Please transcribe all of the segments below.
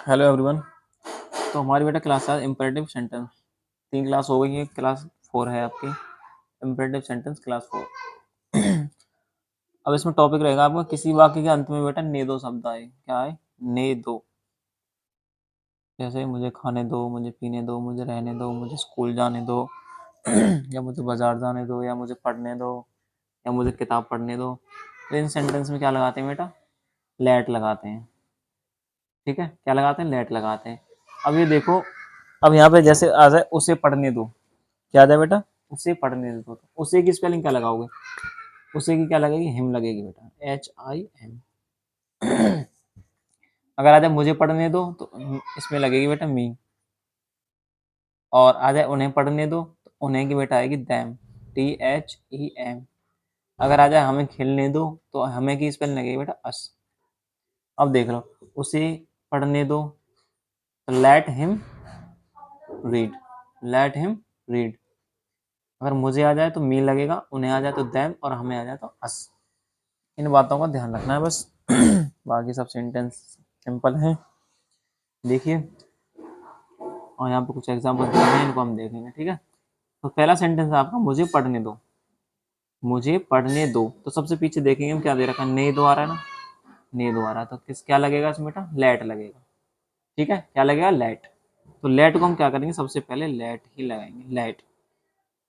Hello everyone. तो हमारी बेटा क्लास है इम्पेरेटिव सेंटेंस। 3 क्लास हो गई है, क्लास 4 है आपकी इम्पेरेटिव सेंटेंस क्लास 4। अब इसमें टॉपिक रहेगा आपका किसी वाक्य के अंत में बेटा ने दो शब्द आए। क्या है? ने दो। जैसे मुझे खाने दो, मुझे पीने दो, मुझे रहने दो, मुझे स्कूल जाने दो या मुझे बाजार जाने दो, या मुझे पढ़ने दो, या मुझे किताब पढ़ने दो। तो इन सेंटेंस में क्या लगाते हैं बेटा? लेट लगाते हैं। ठीक है, क्या लगाते हैं? लेट लगाते हैं। अब ये देखो, अब यहाँ पे जैसे आ जाए उसे पढ़ने दो, क्या आ जाए बेटा? उसे पढ़ने दो। तो उसे की स्पेलिंग क्या लगाओगे? उसे की क्या लगेगी? हिम लगेगी बेटा, HIM। अगर आ जाए मुझे पढ़ने दो तो इसमें लगेगी बेटा मी। और आ जाए उन्हें पढ़ने दो तो उन्हें की बेटा आएगी दैम, THEM। अगर आ जाए हमें खेलने दो तो हमें की स्पेलिंग लगेगी बेटा अस। अब देख लो, उसे पढ़ने दो तो let him read, let him read. अगर मुझे आ जाए तो मी लगेगा, उन्हें आ जाए तो दैम, और हमें आ जाए तो अस। इन बातों का ध्यान रखना है बस। बाकी सब सेंटेंस सिंपल है, देखिए। और यहाँ पे कुछ एग्जाम्पल दिए हैं, इनको हम देखेंगे। ठीक है, तो पहला सेंटेंस है आपका मुझे पढ़ने दो। मुझे पढ़ने दो, तो सबसे पीछे देखेंगे हम क्या दे रखा है, ने दो आ रहा है ना, ने दो आ रहा है। तो किस क्या लगेगा इसमें बेटा? लेट लगेगा। ठीक है, क्या लगेगा? लेट। तो लेट को हम क्या करेंगे? सबसे पहले लेट ही लगाएंगे, लेट।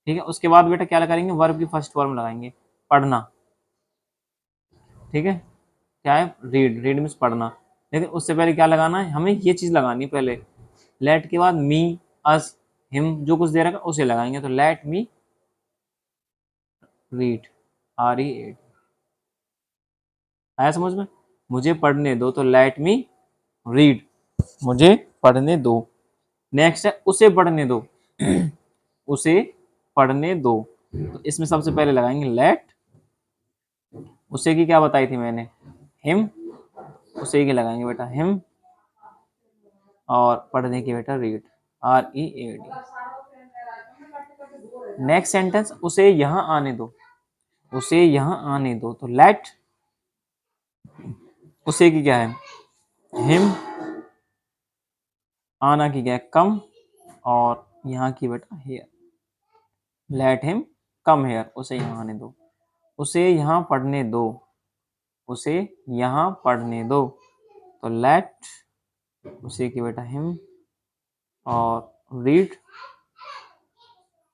ठीक है, उसके बाद बेटा क्या करेंगे? वर्ब की फर्स्ट फॉर्म लगाएंगे, पढ़ना। ठीक है, क्या है? रीड, रीड मीन्स पढ़ना। लेकिन उससे पहले क्या लगाना है? हमें ये चीज लगानी पहले। लेट के बाद मी, अस, हिम, जो कुछ दे रखा है उसे लगाएंगे। तो लेट मी रीड, READ। आया समझ में? मुझे पढ़ने दो तो लेट मी रीड, मुझे पढ़ने दो। नेक्स्ट है उसे पढ़ने दो। उसे पढ़ने दो, तो इसमें सबसे पहले लगाएंगे लेट। उसे की क्या बताई थी मैंने? हिम। उसे की लगाएंगे बेटा हिम, और पढ़ने की बेटा रीड, READ। नेक्स्ट सेंटेंस, उसे यहां आने दो। उसे यहां आने दो, तो लेट। उसे की क्या है? हिम। आना की क्या है? कम। और यहाँ की बेटा here, let him come here. उसे यहाँ आने दो। उसे यहाँ पढ़ने दो। उसे यहाँ पढ़ने दो, तो लेट। उसे की बेटा हिम, और रीड,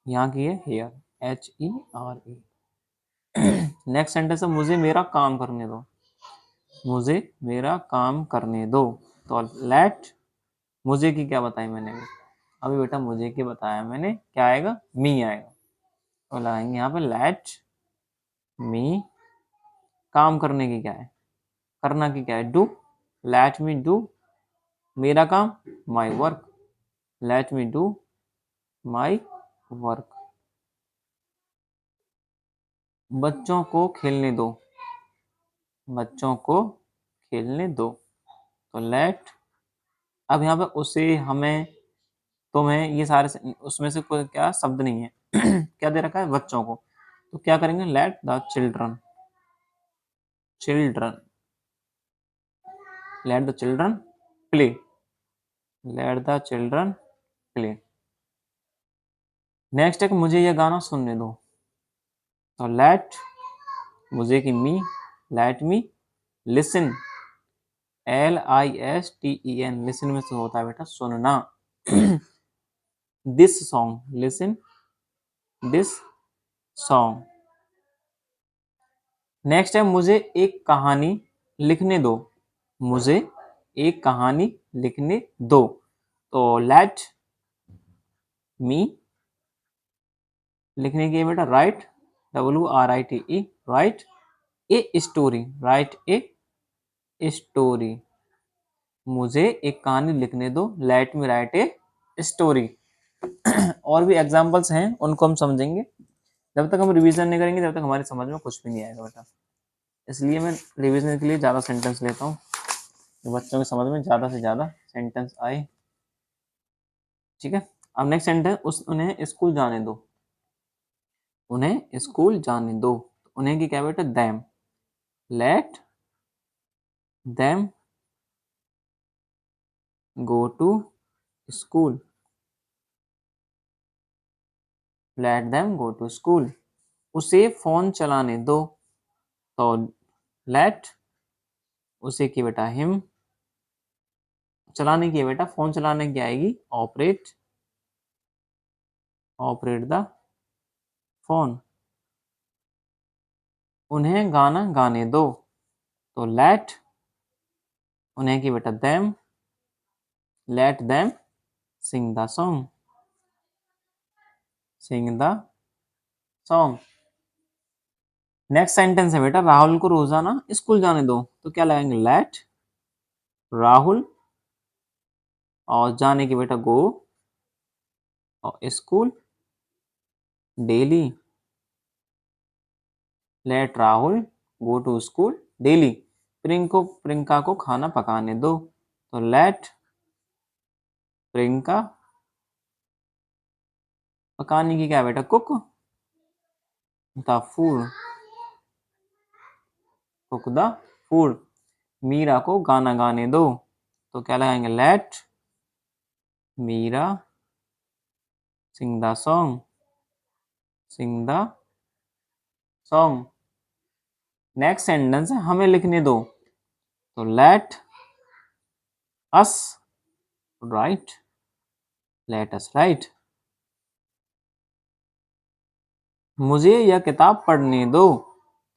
यहाँ की है हेयर, HERE। नेक्स्ट सेंटेंस है मुझे मेरा काम करने दो। मुझे मेरा काम करने दो, तो लेट। मुझे की क्या बताई मैंने अभी बेटा? मुझे की बताया मैंने, क्या आएगा? मी आएगा। तो लगाएंगे यहाँ पे लेट मी। काम करने की क्या है? करना की क्या है? डू। लेट मी डू मेरा काम, my work. Let me do my work. बच्चों को खेलने दो। बच्चों को खेलने दो, तो लेट। अब यहाँ पे उसे, हमें, तुम्हें, ये सारे उसमें से कोई क्या शब्द नहीं है। क्या दे रखा है? बच्चों को। तो क्या करेंगे? Let the children, children, let the children play. Let the children play. Next है कि मुझे ये गाना सुनने दो। तो लेट, मुझे की मी, let me listen, LISTEN। Listen में से होता है बेटा सुनना। This song, listen this song. Next है मुझे एक कहानी लिखने दो। मुझे एक कहानी लिखने दो, तो लेट मी। लिखने की बेटा right, WRITE, right a story, right a story. मुझे एक कहानी लिखने दो, let me right a story. और भी एग्जाम्पल्स हैं, उनको हम समझेंगे। जब तक हम रिवीजन नहीं करेंगे तब तक हमारी समझ में कुछ भी नहीं आएगा बेटा। इसलिए मैं रिवीजन के लिए ज़्यादा सेंटेंस लेता हूँ, बच्चों की समझ में ज़्यादा से ज़्यादा सेंटेंस आए। ठीक है, अब नेक्स्ट सेंटेंस, उन्हें स्कूल जाने दो। उन्हें स्कूल जाने दो, उन्हें की क्या बेटा? Them. Let them go to school, let them go to school. उसे फोन चलाने दो, तो लेट, उसे की बेटा हिम, चलाने की है बेटा, फोन चलाने की आएगी ऑपरेट, ऑपरेट द फोन। उन्हें गाना गाने दो, तो लेट, उन्हें की बेटा them, let them sing the song, sing the song. Next sentence है बेटा, राहुल को रोजाना स्कूल जाने दो, तो क्या लगाएंगे लेट राहुल, और जाने की बेटा गो, और school daily, let Rahul go to school daily. Priyanka को खाना पकाने दो, तो लेट प्रियंका, पकाने की क्या बेटा cook the food, cook the food. Meera को गाना गाने दो, तो क्या लगाएंगे let Meera sing the song, sing the song. Next sentence है हमें लिखने दो, तो let us write, let us write. मुझे यह किताब पढ़ने दो,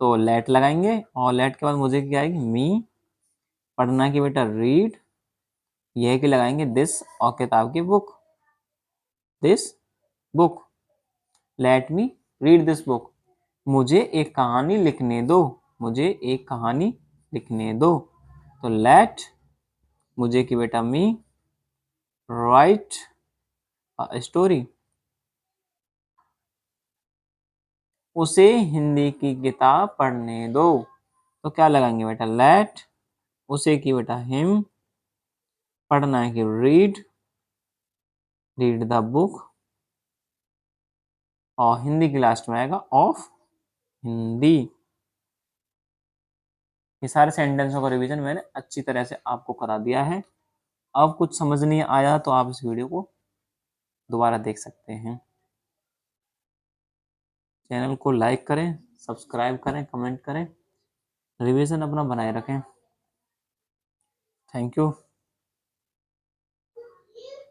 तो लेट लगाएंगे, और लेट के बाद मुझे क्या आएगी मी, पढ़ना की बेटा रीड, यह की लगाएंगे दिस, और किताब की book, this book, let me read this book. मुझे एक कहानी लिखने दो, मुझे एक कहानी लिखने दो, तो लेट, मुझे की बेटा मी राइट अ स्टोरी। उसे हिंदी की किताब पढ़ने दो, तो क्या लगाएंगे बेटा लेट, उसे की बेटा हिम, पढ़ना है कि रीड, रीड द बुक, और हिंदी की लास्ट में आएगा ऑफ हिंदी। ये सारे सेंटेंसों का रिवीजन मैंने अच्छी तरह से आपको करा दिया है। अब कुछ समझ नहीं आया तो आप इस वीडियो को दोबारा देख सकते हैं। चैनल को लाइक करें, सब्सक्राइब करें, कमेंट करें, रिवीजन अपना बनाए रखें। Thank you.